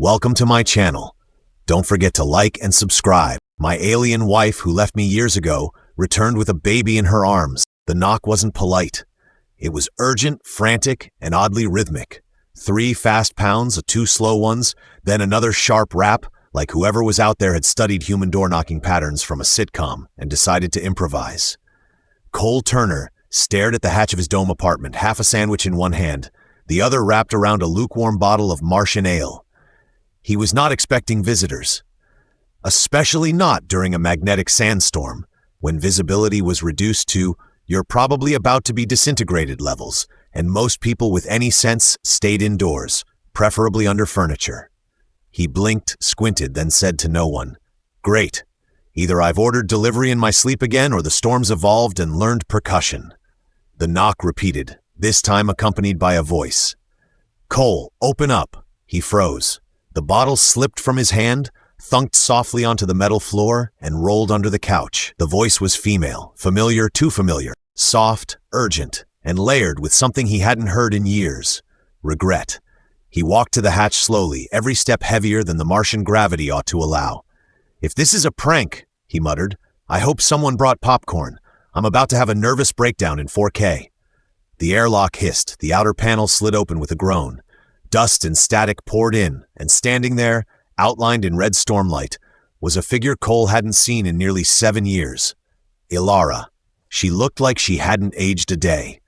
Welcome to my channel. Don't forget to like and subscribe. My alien wife, who left me years ago, returned with a baby in her arms. The knock wasn't polite. It was urgent, frantic, and oddly rhythmic. 3 fast pounds, 2 slow ones, then another sharp rap, like whoever was out there had studied human door-knocking patterns from a sitcom and decided to improvise. Cole Turner stared at the hatch of his dome apartment, half a sandwich in one hand, the other wrapped around a lukewarm bottle of Martian ale. He was not expecting visitors, especially not during a magnetic sandstorm, when visibility was reduced to "you're probably about to be disintegrated" levels, and most people with any sense stayed indoors, preferably under furniture. He blinked, squinted, then said to no one, "Great. Either I've ordered delivery in my sleep again, or the storm's evolved and learned percussion." The knock repeated, this time accompanied by a voice. "Cole, open up." He froze. The bottle slipped from his hand, thunked softly onto the metal floor, and rolled under the couch. The voice was female, familiar, too familiar, soft, urgent, and layered with something he hadn't heard in years: regret. He walked to the hatch slowly, every step heavier than the Martian gravity ought to allow. "If this is a prank," he muttered, "I hope someone brought popcorn. I'm about to have a nervous breakdown in 4K. The airlock hissed, the outer panel slid open with a groan. Dust and static poured in, and standing there, outlined in red stormlight, was a figure Cole hadn't seen in nearly 7 years. Elara. She looked like she hadn't aged a day.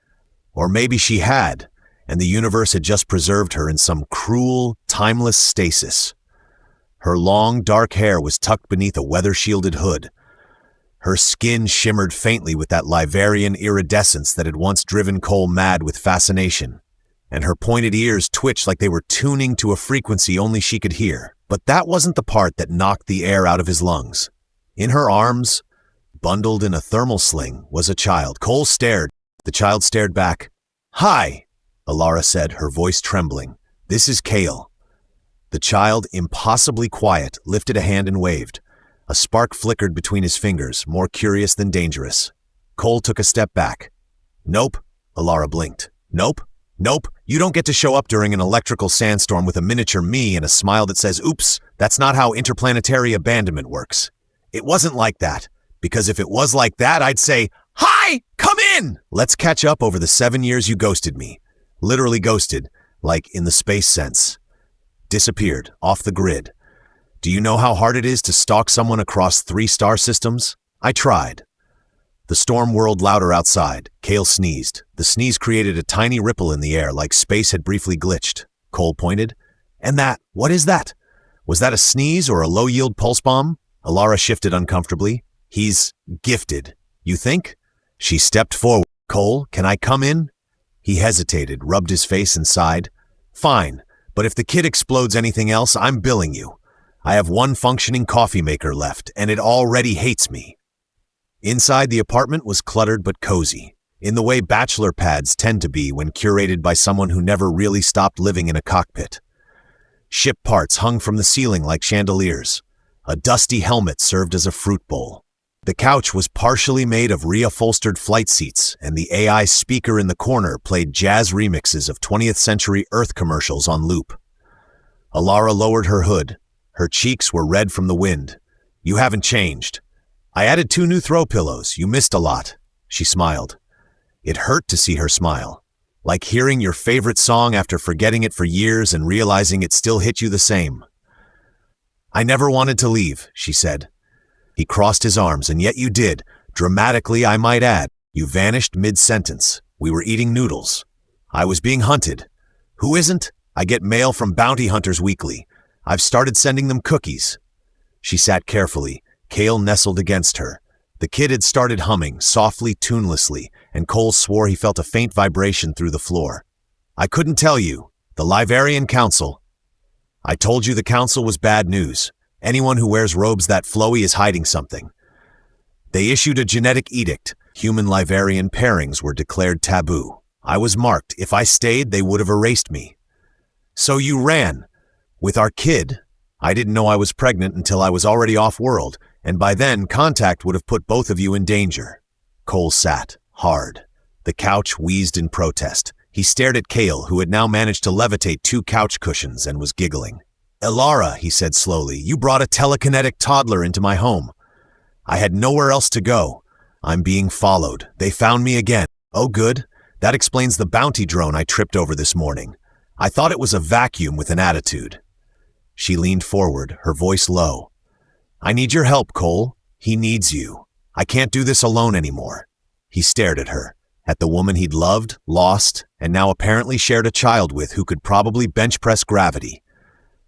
Or maybe she had, and the universe had just preserved her in some cruel, timeless stasis. Her long, dark hair was tucked beneath a weather-shielded hood. Her skin shimmered faintly with that Liverian iridescence that had once driven Cole mad with fascination, and her pointed ears twitched like they were tuning to a frequency only she could hear. But that wasn't the part that knocked the air out of his lungs. In her arms, bundled in a thermal sling, was a child. Cole stared. The child stared back. "Hi," Elara said, her voice trembling. "This is Kale." The child, impossibly quiet, lifted a hand and waved. A spark flickered between his fingers, more curious than dangerous. Cole took a step back. "Nope," Elara blinked. "Nope. Nope, you don't get to show up during an electrical sandstorm with a miniature me and a smile that says, 'Oops, that's not how interplanetary abandonment works.' It wasn't like that, because if it was like that, I'd say, 'Hi, come in! Let's catch up over the 7 years you ghosted me.' Literally ghosted, like in the space sense. Disappeared, off the grid. Do you know how hard it is to stalk someone across 3 star systems? I tried." The storm whirled louder outside. Kale sneezed. The sneeze created a tiny ripple in the air, like space had briefly glitched. Cole pointed. "And that, what is that? Was that a sneeze or a low-yield pulse bomb?" Elara shifted uncomfortably. "He's gifted. You think?" She stepped forward. "Cole, can I come in?" He hesitated, rubbed his face and sighed. "Fine, but if the kid explodes anything else, I'm billing you. I have 1 functioning coffee maker left, and it already hates me." Inside, the apartment was cluttered but cozy, in the way bachelor pads tend to be when curated by someone who never really stopped living in a cockpit. Ship parts hung from the ceiling like chandeliers. A dusty helmet served as a fruit bowl. The couch was partially made of reupholstered flight seats, and the AI speaker in the corner played jazz remixes of 20th century Earth commercials on loop. Elara lowered her hood. Her cheeks were red from the wind. "You haven't changed. I added 2 new throw pillows. You missed a lot." She smiled. It hurt to see her smile, like hearing your favorite song after forgetting it for years and realizing it still hit you the same. "I never wanted to leave," she said. He crossed his arms. "And yet you did. Dramatically, I might add. You vanished mid-sentence. We were eating noodles. I was being hunted. Who isn't? I get mail from bounty hunters weekly. I've started sending them cookies." She sat carefully. Kale nestled against her. The kid had started humming, softly, tunelessly, and Cole swore he felt a faint vibration through the floor. "I couldn't tell you. The Liverian Council." "I told you the Council was bad news. Anyone who wears robes that flowy is hiding something. They issued a genetic edict. Human-Liverian pairings were declared taboo. I was marked. If I stayed, they would have erased me." "So you ran. With our kid? I didn't know I was pregnant until I was already off-world, and by then contact would have put both of you in danger." Cole sat, hard. The couch wheezed in protest. He stared at Kale, who had now managed to levitate 2 couch cushions and was giggling. Elara, he said slowly, you brought a telekinetic toddler into my home. I had nowhere else to go. I'm being followed. They found me again. Oh, good. That explains the bounty drone I tripped over this morning. I thought it was a vacuum with an attitude. She leaned forward, her voice low. I need your help, Cole. He needs you. I can't do this alone anymore. He stared at her, at the woman he'd loved, lost, and now apparently shared a child with who could probably bench press gravity.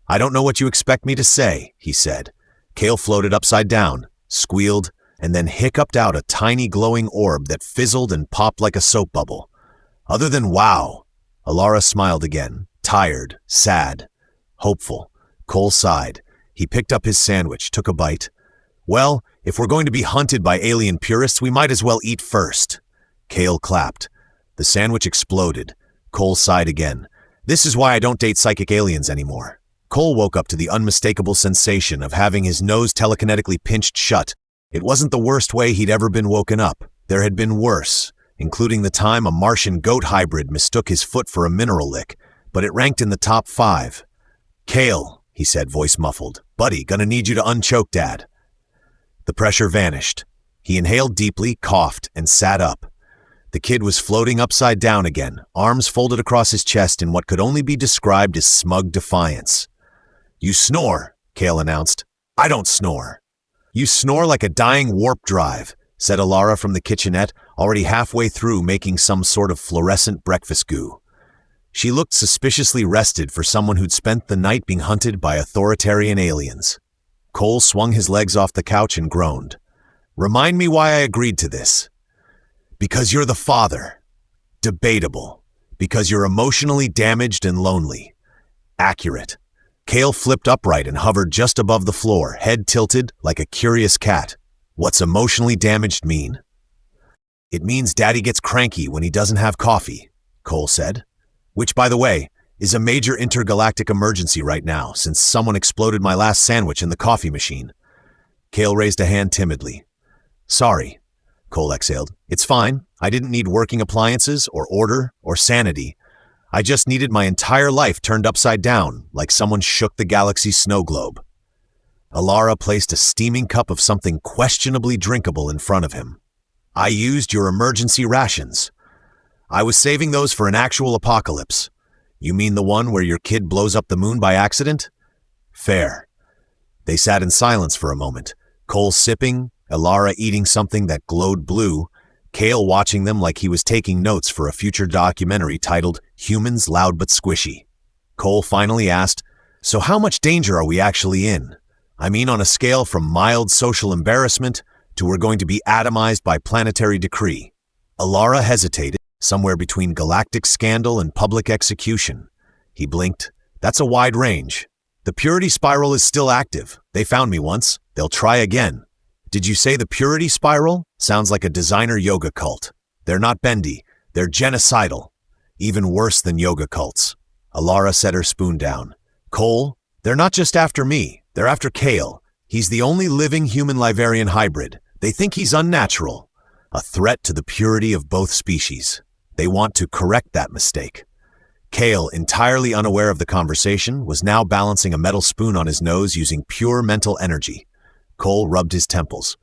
I don't know what you expect me to say, he said. Cale floated upside down, squealed, and then hiccuped out a tiny glowing orb that fizzled and popped like a soap bubble. Other than wow, Elara smiled again, tired, sad, hopeful. Cole sighed. He picked up his sandwich, took a bite. Well, if we're going to be hunted by alien purists, we might as well eat first. Cale clapped. The sandwich exploded. Cole sighed again. This is why I don't date psychic aliens anymore. Cole woke up to the unmistakable sensation of having his nose telekinetically pinched shut. It wasn't the worst way he'd ever been woken up. There had been worse, including the time a Martian goat hybrid mistook his foot for a mineral lick, but it ranked in the top 5. Cale, he said, voice muffled. Buddy, gonna need you to unchoke Dad. The pressure vanished. He inhaled deeply, coughed, and sat up. The kid was floating upside down again, arms folded across his chest in what could only be described as smug defiance. You snore, Cale announced. I don't snore. You snore like a dying warp drive, said Elara from the kitchenette, already halfway through making some sort of fluorescent breakfast goo. She looked suspiciously rested for someone who'd spent the night being hunted by authoritarian aliens. Cole swung his legs off the couch and groaned. Remind me why I agreed to this. Because you're the father. Debatable. Because you're emotionally damaged and lonely. Accurate. Cale flipped upright and hovered just above the floor, head tilted like a curious cat. What's emotionally damaged mean? It means Daddy gets cranky when he doesn't have coffee, Cole said. Which, by the way, is a major intergalactic emergency right now, since someone exploded my last sandwich in the coffee machine. Cale raised a hand timidly. Sorry, Cole exhaled. It's fine. I didn't need working appliances, or order, or sanity. I just needed my entire life turned upside down, like someone shook the galaxy's snow globe. Elara placed a steaming cup of something questionably drinkable in front of him. I used your emergency rations. I was saving those for an actual apocalypse. You mean the one where your kid blows up the moon by accident? Fair. They sat in silence for a moment, Cole sipping, Elara eating something that glowed blue, Cale watching them like he was taking notes for a future documentary titled Humans Loud But Squishy. Cole finally asked, So how much danger are we actually in? I mean, on a scale from mild social embarrassment to we're going to be atomized by planetary decree. Elara hesitated, somewhere between galactic scandal and public execution. He blinked. That's a wide range. The purity spiral is still active. They found me once. They'll try again. Did you say the purity spiral? Sounds like a designer yoga cult. They're not bendy. They're genocidal. Even worse than yoga cults. Elara set her spoon down. Cole, they're not just after me. They're after Cale. He's the only living human-Liverian hybrid. They think he's unnatural. A threat to the purity of both species. They want to correct that mistake. Cale, entirely unaware of the conversation, was now balancing a metal spoon on his nose using pure mental energy. Cole rubbed his temples.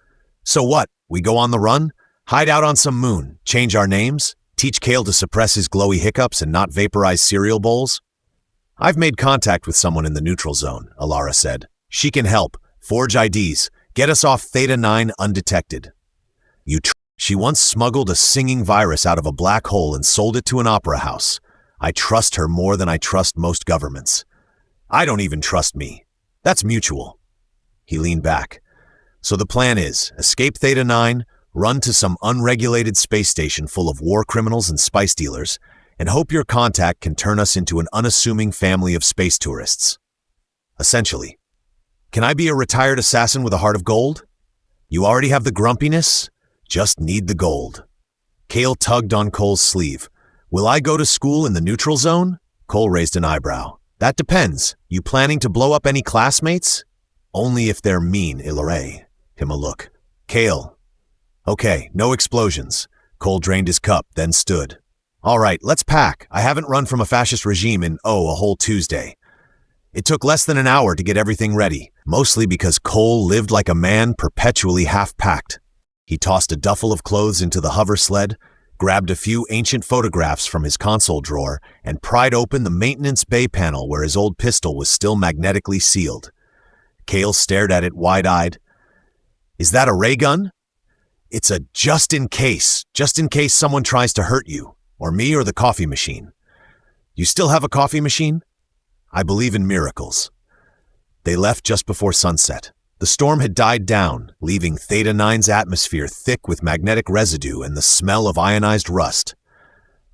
So what? We go on the run? Hide out on some moon? Change our names? Teach Cale to suppress his glowy hiccups and not vaporize cereal bowls? I've made contact with someone in the neutral zone, Elara said. She can help. Forge IDs. Get us off Theta 9 undetected. She once smuggled a singing virus out of a black hole and sold it to an opera house. I trust her more than I trust most governments. I don't even trust me. That's mutual. He leaned back. So the plan is, escape Theta 9, run to some unregulated space station full of war criminals and spice dealers, and hope your contact can turn us into an unassuming family of space tourists. Essentially. Can I be a retired assassin with a heart of gold? You already have the grumpiness? Just need the gold. Cale tugged on Cole's sleeve. Will I go to school in the neutral zone? Cole raised an eyebrow. That depends. You planning to blow up any classmates? Only if they're mean, Elara. Him a look. Cale. Okay, no explosions. Cole drained his cup, then stood. All right, let's pack. I haven't run from a fascist regime in, a whole Tuesday. It took less than an hour to get everything ready, mostly because Cole lived like a man perpetually half-packed. He tossed a duffel of clothes into the hover sled, grabbed a few ancient photographs from his console drawer, and pried open the maintenance bay panel where his old pistol was still magnetically sealed. Cale stared at it wide-eyed. "Is that a ray gun?" "It's a just in case someone tries to hurt you, or me or the coffee machine." "You still have a coffee machine?" "I believe in miracles." They left just before sunset. The storm had died down, leaving Theta 9's atmosphere thick with magnetic residue and the smell of ionized rust.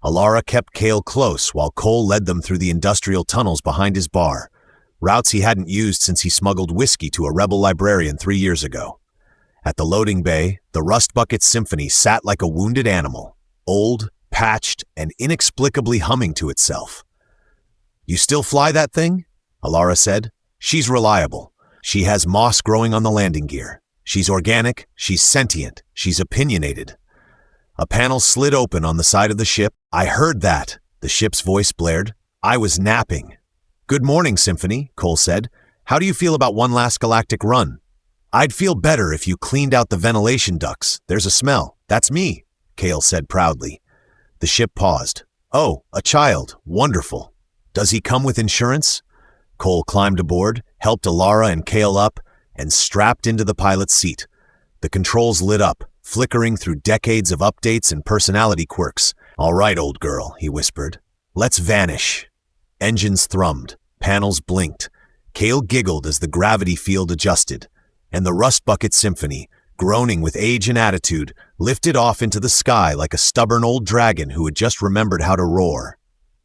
Elara kept Cale close while Cole led them through the industrial tunnels behind his bar, routes he hadn't used since he smuggled whiskey to a rebel librarian 3 years ago. At the loading bay, the Rust Bucket Symphony sat like a wounded animal, old, patched, and inexplicably humming to itself. "You still fly that thing?" Elara said. "She's reliable. She has moss growing on the landing gear. She's organic, she's sentient, she's opinionated." A panel slid open on the side of the ship. "I heard that," the ship's voice blared. "I was napping." "Good morning, Symphony," Cole said. "How do you feel about one last galactic run?" "I'd feel better if you cleaned out the ventilation ducts. There's a smell." "That's me," Cale said proudly. The ship paused. "Oh, a child. Wonderful. Does he come with insurance?" Cole climbed aboard, helped Elara and Cale up, and strapped into the pilot's seat. The controls lit up, flickering through decades of updates and personality quirks. "All right, old girl," he whispered. "Let's vanish." Engines thrummed, panels blinked. Cale giggled as the gravity field adjusted, and the Rust Bucket Symphony, groaning with age and attitude, lifted off into the sky like a stubborn old dragon who had just remembered how to roar.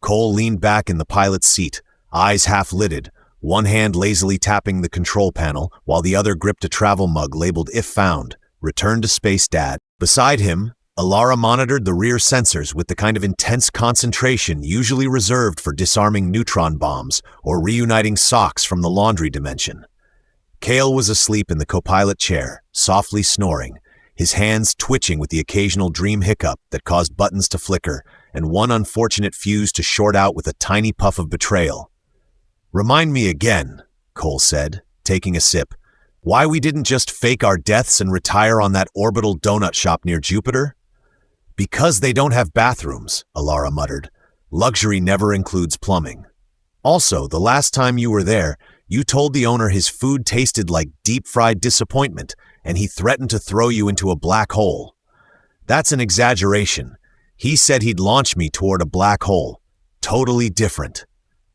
Cole leaned back in the pilot's seat, eyes half-lidded, one hand lazily tapping the control panel while the other gripped a travel mug labeled "If Found, Return to Space Dad." Beside him, Elara monitored the rear sensors with the kind of intense concentration usually reserved for disarming neutron bombs or reuniting socks from the laundry dimension. Cale was asleep in the co-pilot chair, softly snoring, his hands twitching with the occasional dream hiccup that caused buttons to flicker and one unfortunate fuse to short out with a tiny puff of betrayal. "Remind me again," Cole said, taking a sip, "why we didn't just fake our deaths and retire on that orbital donut shop near Jupiter?" "Because they don't have bathrooms," Elara muttered. "Luxury never includes plumbing. Also, the last time you were there, you told the owner his food tasted like deep-fried disappointment, and he threatened to throw you into a black hole." "That's an exaggeration. He said he'd launch me toward a black hole. Totally different."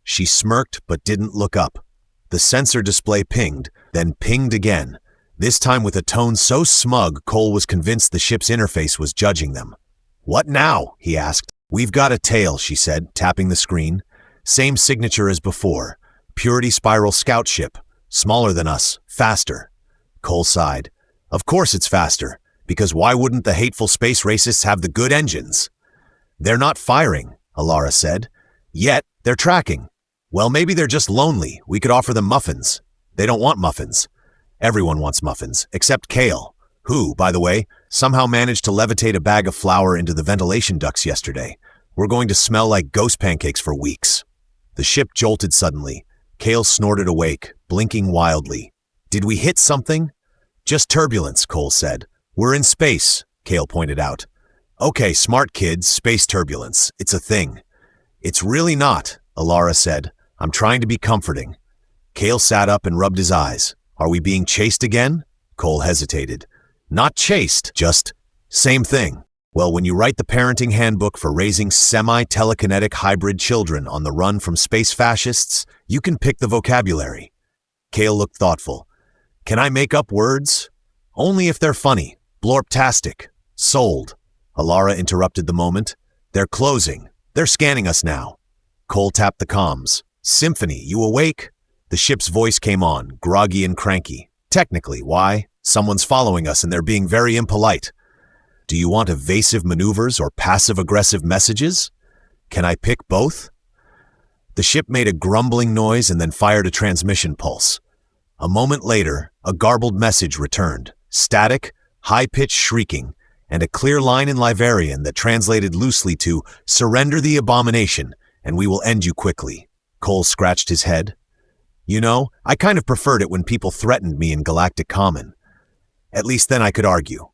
She smirked but didn't look up. The sensor display pinged, then pinged again, this time with a tone so smug Cole was convinced the ship's interface was judging them. "What now?" he asked. "We've got a tail," she said, tapping the screen. "Same signature as before. Purity Spiral scout ship. Smaller than us. Faster." Cole sighed. "Of course it's faster, because why wouldn't the hateful space racists have the good engines?" "They're not firing," Elara said. "Yet, they're tracking." "Well, maybe they're just lonely. We could offer them muffins." "They don't want muffins." "Everyone wants muffins, except Cale, who, by the way, somehow managed to levitate a bag of flour into the ventilation ducts yesterday. We're going to smell like ghost pancakes for weeks." The ship jolted suddenly. Cale snorted awake, blinking wildly. "Did we hit something?" "Just turbulence," Cole said. "We're in space," Cale pointed out. "Okay, smart kids, space turbulence. It's a thing." "It's really not," Elara said. "I'm trying to be comforting." Cale sat up and rubbed his eyes. "Are we being chased again?" Cole hesitated. "Not chased, just same thing." "Well, when you write the parenting handbook for raising semi-telekinetic hybrid children on the run from space fascists, you can pick the vocabulary." Cale looked thoughtful. "Can I make up words?" "Only if they're funny. Blorptastic. Sold." Elara interrupted the moment. "They're closing. They're scanning us now." Cole tapped the comms. "Symphony, you awake?" The ship's voice came on, groggy and cranky. "Technically, why? Someone's following us and they're being very impolite." "Do you want evasive maneuvers or passive-aggressive messages?" "Can I pick both?" The ship made a grumbling noise and then fired a transmission pulse. A moment later, a garbled message returned, static, high-pitched shrieking, and a clear line in Liverian that translated loosely to "Surrender the abomination, and we will end you quickly." Cole scratched his head. You know, I kind of preferred it when people threatened me in Galactic Common. At least then I could argue.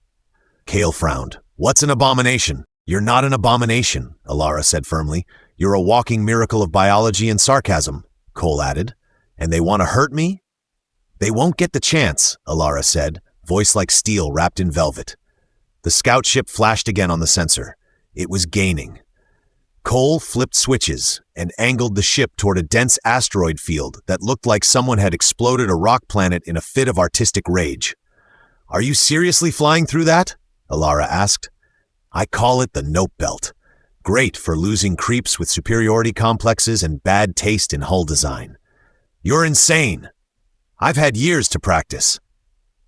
Kale frowned. What's an abomination? You're not an abomination, Elara said firmly. You're a walking miracle of biology and sarcasm, Cole added. And they want to hurt me? They won't get the chance, Elara said, voice like steel wrapped in velvet. The scout ship flashed again on the sensor. It was gaining. Cole flipped switches and angled the ship toward a dense asteroid field that looked like someone had exploded a rock planet in a fit of artistic rage. Are you seriously flying through that? Elara asked. I call it the Nope Belt. Great for losing creeps with superiority complexes and bad taste in hull design. You're insane. I've had years to practice.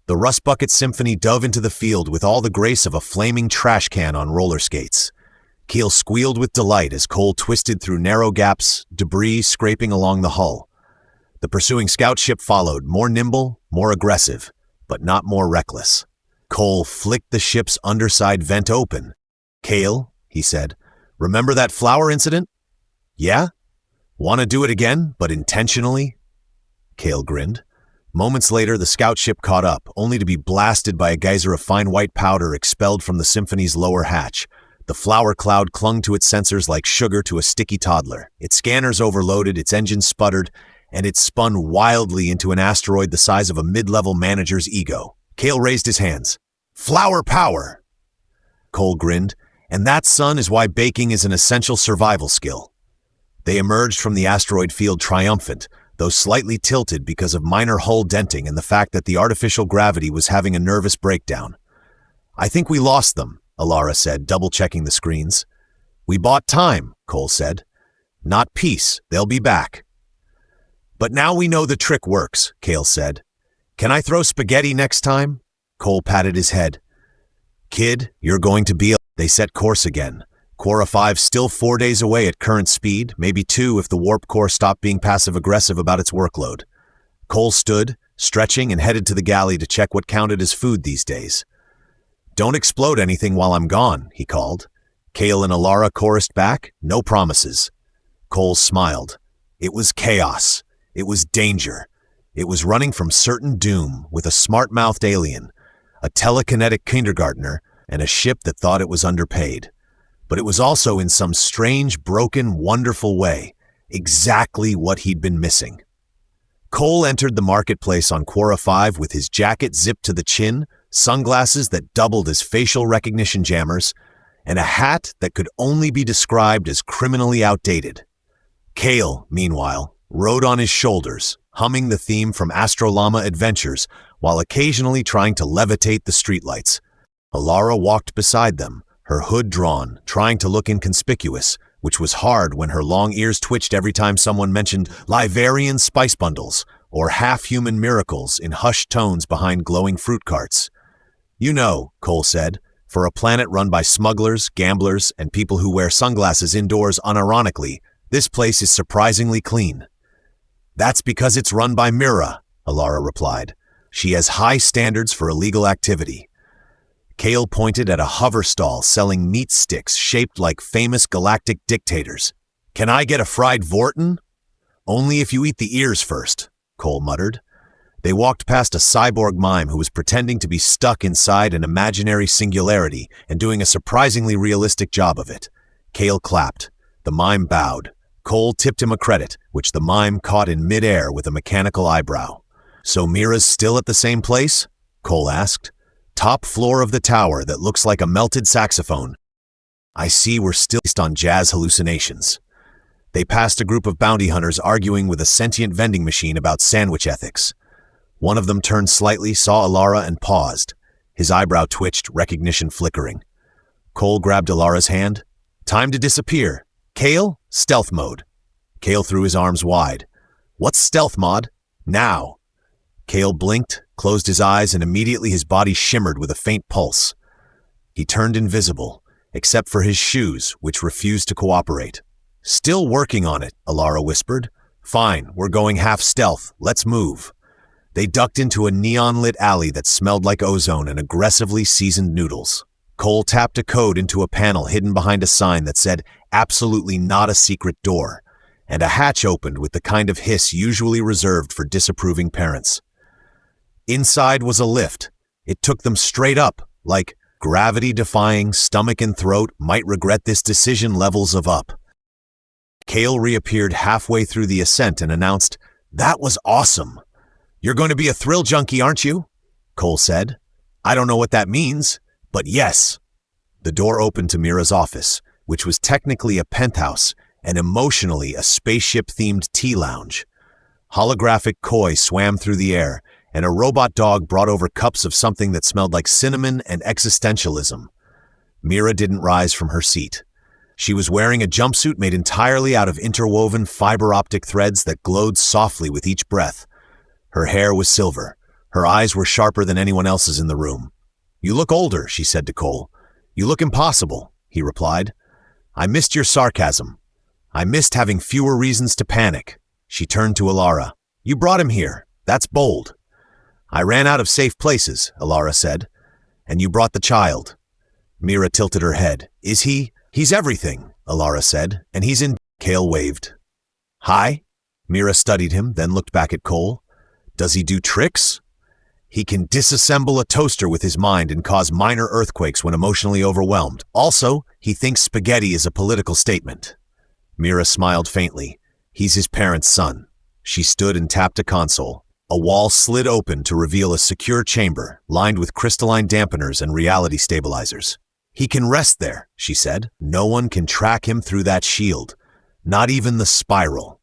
The Rust Bucket Symphony dove into the field with all the grace of a flaming trash can on roller skates. Keel squealed with delight as Cole twisted through narrow gaps, debris scraping along the hull. The pursuing scout ship followed, more nimble, more aggressive, but not more reckless. Cole flicked the ship's underside vent open. Kale, he said, remember that flower incident? Yeah? Want to do it again, but intentionally? Kale grinned. Moments later, the scout ship caught up, only to be blasted by a geyser of fine white powder expelled from the Symphony's lower hatch. The flower cloud clung to its sensors like sugar to a sticky toddler. Its scanners overloaded, its engines sputtered, and it spun wildly into an asteroid the size of a mid-level manager's ego. Kale raised his hands. Flower power! Cole grinned. And that, son, is why baking is an essential survival skill. They emerged from the asteroid field triumphant, though slightly tilted because of minor hull denting and the fact that the artificial gravity was having a nervous breakdown. I think we lost them, Elara said, double-checking the screens. We bought time, Cole said. Not peace. They'll be back. But now we know the trick works, Kale said. Can I throw spaghetti next time? Cole patted his head. Kid, you're going to be... They set course again. Quora 5 still 4 days away at current speed, maybe 2 if the warp core stopped being passive-aggressive about its workload. Cole stood, stretching, and headed to the galley to check what counted as food these days. Don't explode anything while I'm gone, he called. Kale and Elara chorused back, no promises. Cole smiled. It was chaos. It was danger. It was running from certain doom with a smart-mouthed alien, a telekinetic kindergartner, and a ship that thought it was underpaid. But it was also in some strange, broken, wonderful way, exactly what he'd been missing. Cole entered the marketplace on Quora 5 with his jacket zipped to the chin, sunglasses that doubled as facial recognition jammers, and a hat that could only be described as criminally outdated. Kale, meanwhile, rode on his shoulders, humming the theme from Astrolama Adventures while occasionally trying to levitate the streetlights. Elara walked beside them, her hood drawn, trying to look inconspicuous, which was hard when her long ears twitched every time someone mentioned Liverian spice bundles or half-human miracles in hushed tones behind glowing fruit carts. You know, Cole said, for a planet run by smugglers, gamblers, and people who wear sunglasses indoors unironically, this place is surprisingly clean. That's because it's run by Mira, Elara replied. She has high standards for illegal activity. Kale pointed at a hover stall selling meat sticks shaped like famous galactic dictators. Can I get a fried Vorton? Only if you eat the ears first, Cole muttered. They walked past a cyborg mime who was pretending to be stuck inside an imaginary singularity and doing a surprisingly realistic job of it. Kale clapped. The mime bowed. Cole tipped him a credit, which the mime caught in midair with a mechanical eyebrow. So Mira's still at the same place? Cole asked. Top floor of the tower that looks like a melted saxophone. I see we're still based on jazz hallucinations. They passed a group of bounty hunters arguing with a sentient vending machine about sandwich ethics. One of them turned slightly, saw Elara, and paused. His eyebrow twitched, recognition flickering. Cole grabbed Elara's hand. Time to disappear. Kale, stealth mode. Kale threw his arms wide. What's stealth mod? Now. Kale blinked, closed his eyes, and immediately his body shimmered with a faint pulse. He turned invisible, except for his shoes, which refused to cooperate. Still working on it, Elara whispered. Fine, we're going half stealth. Let's move. They ducked into a neon-lit alley that smelled like ozone and aggressively seasoned noodles. Cole tapped a code into a panel hidden behind a sign that said, absolutely not a secret door. and a hatch opened with the kind of hiss usually reserved for disapproving parents. Inside was a lift. It took them straight up, like gravity-defying stomach and throat might regret this decision levels of up. Cale reappeared halfway through the ascent and announced, "That was awesome. You're going to be a thrill junkie, aren't you?" Cole said. "I don't know what that means, but yes." The door opened to Mira's office, which was technically a penthouse and emotionally a spaceship-themed tea lounge. Holographic koi swam through the air, and a robot dog brought over cups of something that smelled like cinnamon and existentialism. Mira didn't rise from her seat. She was wearing a jumpsuit made entirely out of interwoven fiber-optic threads that glowed softly with each breath. Her hair was silver. Her eyes were sharper than anyone else's in the room. "You look older," she said to Cole. "You look impossible," he replied. "I missed your sarcasm. I missed having fewer reasons to panic." She turned to Elara. "You brought him here. That's bold." "I ran out of safe places," Elara said. "And you brought the child." Mira tilted her head. "Is he?" "He's everything," Elara said, "and he's in—" Cale waved. "Hi?" Mira studied him, then looked back at Cole. "Does he do tricks?" "He can disassemble a toaster with his mind and cause minor earthquakes when emotionally overwhelmed. Also, he thinks spaghetti is a political statement." Mira smiled faintly. "He's his parents' son." She stood and tapped a console. A wall slid open to reveal a secure chamber, lined with crystalline dampeners and reality stabilizers. "He can rest there," she said. "No one can track him through that shield. Not even the spiral."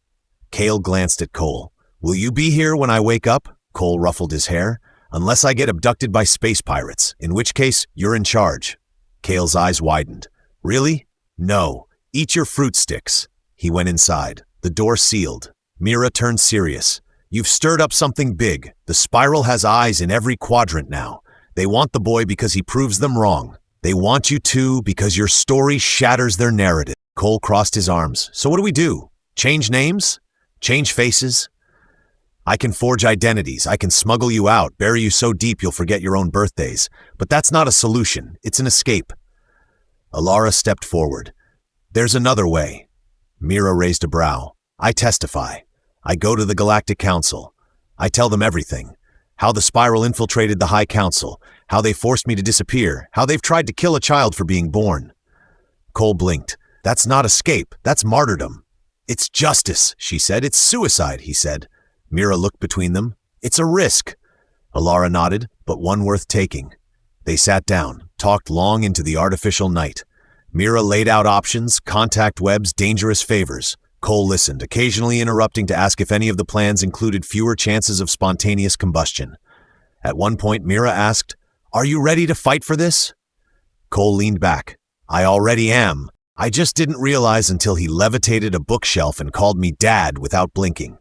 Cale glanced at Cole. "Will you be here when I wake up?" Cole ruffled his hair. "Unless I get abducted by space pirates, in which case you're in charge." Cale's eyes widened. "Really?" "No. Eat your fruit sticks." He went inside. The door sealed. Mira turned serious. "You've stirred up something big. The spiral has eyes in every quadrant now. They want the boy because he proves them wrong. They want you too because your story shatters their narrative." Cole crossed his arms. "So what do we do? Change names? Change faces? I can forge identities. I can smuggle you out, bury you so deep you'll forget your own birthdays. But that's not a solution. It's an escape." Elara stepped forward. "There's another way." Mira raised a brow. "I testify. I go to the Galactic Council. I tell them everything. How the spiral infiltrated the High Council, how they forced me to disappear, how they've tried to kill a child for being born." Cole blinked. "That's not escape. That's martyrdom." "It's justice," she said. "It's suicide," he said. Mira looked between them. "It's a risk." Elara nodded, "but one worth taking." They sat down, talked long into the artificial night. Mira laid out options, contact webs, dangerous favors. Cole listened, occasionally interrupting to ask if any of the plans included fewer chances of spontaneous combustion. At one point, Mira asked, "Are you ready to fight for this?" Cole leaned back. "I already am. I just didn't realize until he levitated a bookshelf and called me Dad without blinking."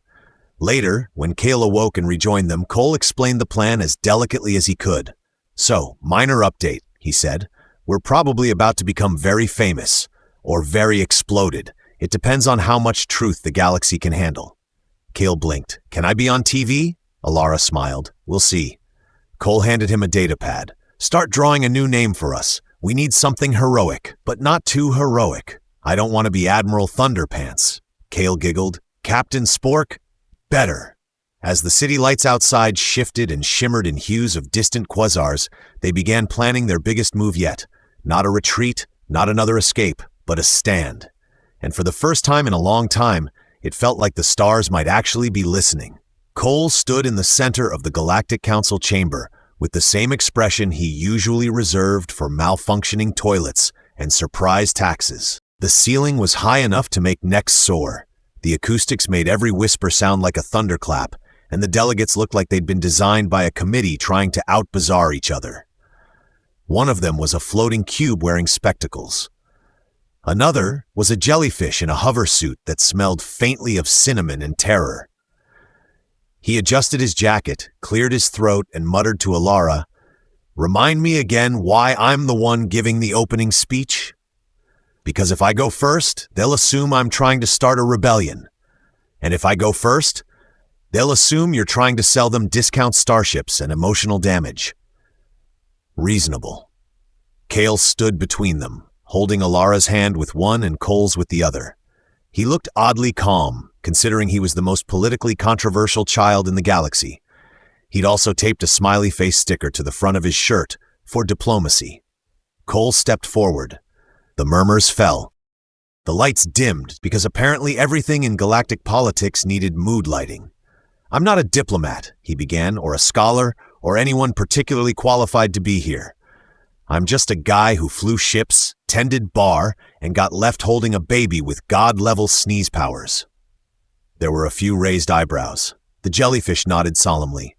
Later, when Cale awoke and rejoined them, Cole explained the plan as delicately as he could. "So, minor update," he said. "We're probably about to become very famous, or very exploded. It depends on how much truth the galaxy can handle." Cale blinked. "Can I be on TV?" Elara smiled. "We'll see." Cole handed him a data pad. "Start drawing a new name for us. We need something heroic, but not too heroic. I don't want to be Admiral Thunderpants." Cale giggled. "Captain Spork? Better." As the city lights outside shifted and shimmered in hues of distant quasars, they began planning their biggest move yet. Not a retreat, not another escape, but a stand. And for the first time in a long time, it felt like the stars might actually be listening. Cole stood in the center of the Galactic Council chamber, with the same expression he usually reserved for malfunctioning toilets and surprise taxes. The ceiling was high enough to make necks sore. The acoustics made every whisper sound like a thunderclap, and the delegates looked like they'd been designed by a committee trying to out-bizarre each other. One of them was a floating cube wearing spectacles. Another was a jellyfish in a hover suit that smelled faintly of cinnamon and terror. He adjusted his jacket, cleared his throat, and muttered to Elara, "Remind me again why I'm the one giving the opening speech? Because if I go first, they'll assume I'm trying to start a rebellion. And if I go first, they'll assume you're trying to sell them discount starships and emotional damage." Reasonable. Cale stood between them, holding Elara's hand with one and Cole's with the other. He looked oddly calm, considering he was the most politically controversial child in the galaxy. He'd also taped a smiley face sticker to the front of his shirt for diplomacy. Cole stepped forward. The murmurs fell. The lights dimmed because apparently everything in galactic politics needed mood lighting. "I'm not a diplomat," he began, "or a scholar, or anyone particularly qualified to be here. I'm just a guy who flew ships, tended bar, and got left holding a baby with god-level sneeze powers." There were a few raised eyebrows. The jellyfish nodded solemnly.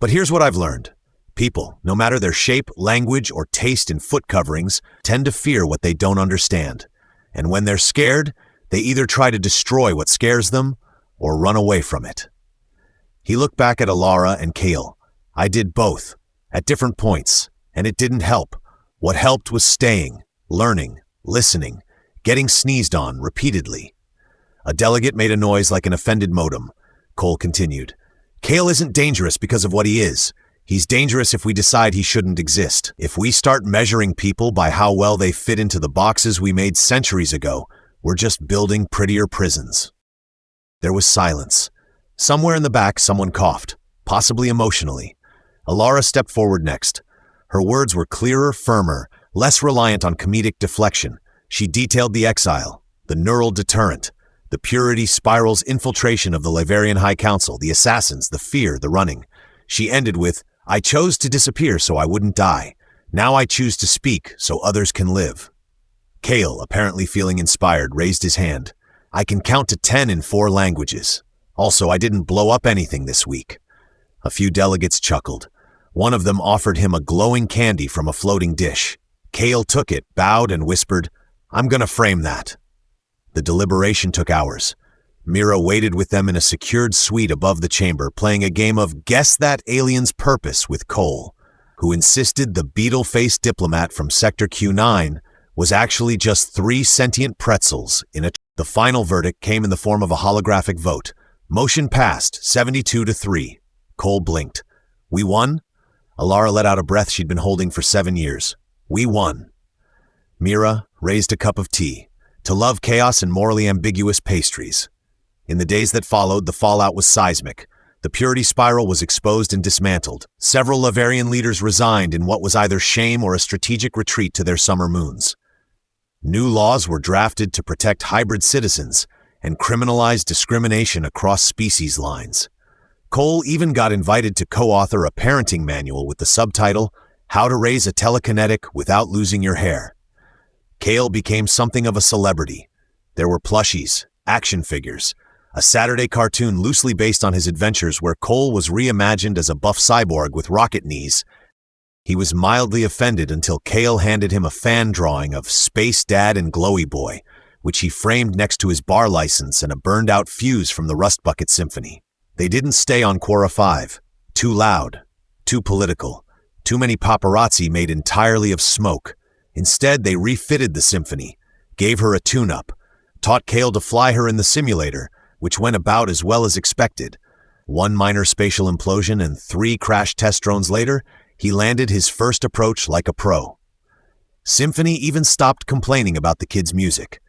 "But here's what I've learned. People, no matter their shape, language, or taste in foot coverings, tend to fear what they don't understand. And when they're scared, they either try to destroy what scares them or run away from it." He looked back at Elara and Kale. "I did both, at different points, and it didn't help. What helped was staying, learning, listening, getting sneezed on repeatedly." A delegate made a noise like an offended modem. Cole continued. "Kale isn't dangerous because of what he is. He's dangerous if we decide he shouldn't exist. If we start measuring people by how well they fit into the boxes we made centuries ago, we're just building prettier prisons." There was silence. Somewhere in the back, someone coughed, possibly emotionally. Elara stepped forward next. Her words were clearer, firmer, less reliant on comedic deflection. She detailed the exile, the neural deterrent, the purity spiral's infiltration of the Laverian High Council, the assassins, the fear, the running. She ended with, "I chose to disappear so I wouldn't die. Now I choose to speak so others can live." Kale, apparently feeling inspired, raised his hand. "I can count to 10 in 4 languages. Also, I didn't blow up anything this week." A few delegates chuckled. One of them offered him a glowing candy from a floating dish. Kale took it, bowed, and whispered, "I'm gonna frame that." The deliberation took hours. Mira waited with them in a secured suite above the chamber, playing a game of Guess That Alien's Purpose with Cole, who insisted the beetle-faced diplomat from Sector Q9 was actually just 3 sentient pretzels in a... The final verdict came in the form of a holographic vote. Motion passed, 72-3. Cole blinked. "We won?" Elara let out a breath she'd been holding for 7 years. "We won." Mira raised a cup of tea. "To love chaos and morally ambiguous pastries." In the days that followed, the fallout was seismic. The purity spiral was exposed and dismantled. Several Laverian leaders resigned in what was either shame or a strategic retreat to their summer moons. New laws were drafted to protect hybrid citizens and criminalize discrimination across species lines. Cole even got invited to co-author a parenting manual with the subtitle, "How to Raise a Telekinetic Without Losing Your Hair." Kale became something of a celebrity. There were plushies, action figures, a Saturday cartoon loosely based on his adventures where Cole was reimagined as a buff cyborg with rocket knees. He was mildly offended until Kale handed him a fan drawing of Space Dad and Glowy Boy, which he framed next to his bar license and a burned-out fuse from the Rust Bucket Symphony. They didn't stay on Quora 5. Too loud, too political, too many paparazzi made entirely of smoke. Instead, they refitted the symphony, gave her a tune-up, taught Kale to fly her in the simulator, which went about as well as expected. 1 minor spatial implosion and 3 crash test drones later, he landed his first approach like a pro. Symphony even stopped complaining about the kids' music.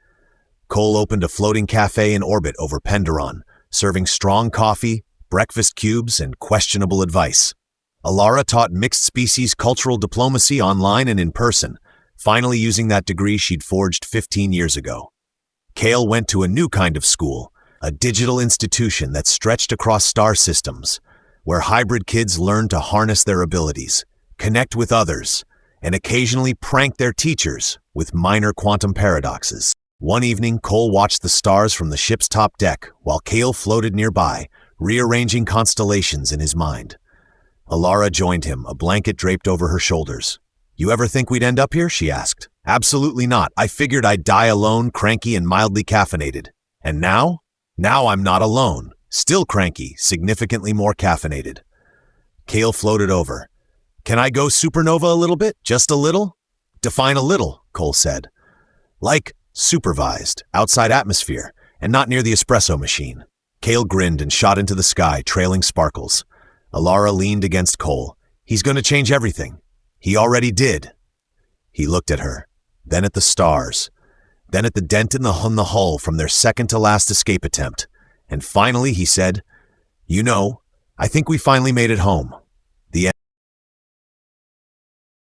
Cole opened a floating cafe in orbit over Penderon, serving strong coffee, breakfast cubes, and questionable advice. Elara taught mixed-species cultural diplomacy online and in person, finally using that degree she'd forged 15 years ago. Kale went to a new kind of school, a digital institution that stretched across star systems, where hybrid kids learned to harness their abilities, connect with others, and occasionally prank their teachers with minor quantum paradoxes. One evening, Cole watched the stars from the ship's top deck while Kale floated nearby, rearranging constellations in his mind. Elara joined him, a blanket draped over her shoulders. "You ever think we'd end up here?" she asked. "Absolutely not. I figured I'd die alone, cranky, and mildly caffeinated. And now? Now I'm not alone. Still cranky, significantly more caffeinated." Kale floated over. "Can I go supernova a little bit? Just a little?" "Define a little," Cole said. "Like supervised, outside atmosphere, and not near the espresso machine." Kale grinned and shot into the sky, trailing sparkles. Elara leaned against Cole. "He's going to change everything. He already did." He looked at her, then at the stars. then at the dent in the hull from their second-to-last escape attempt. And finally, he said, "You know, I think we finally made it home."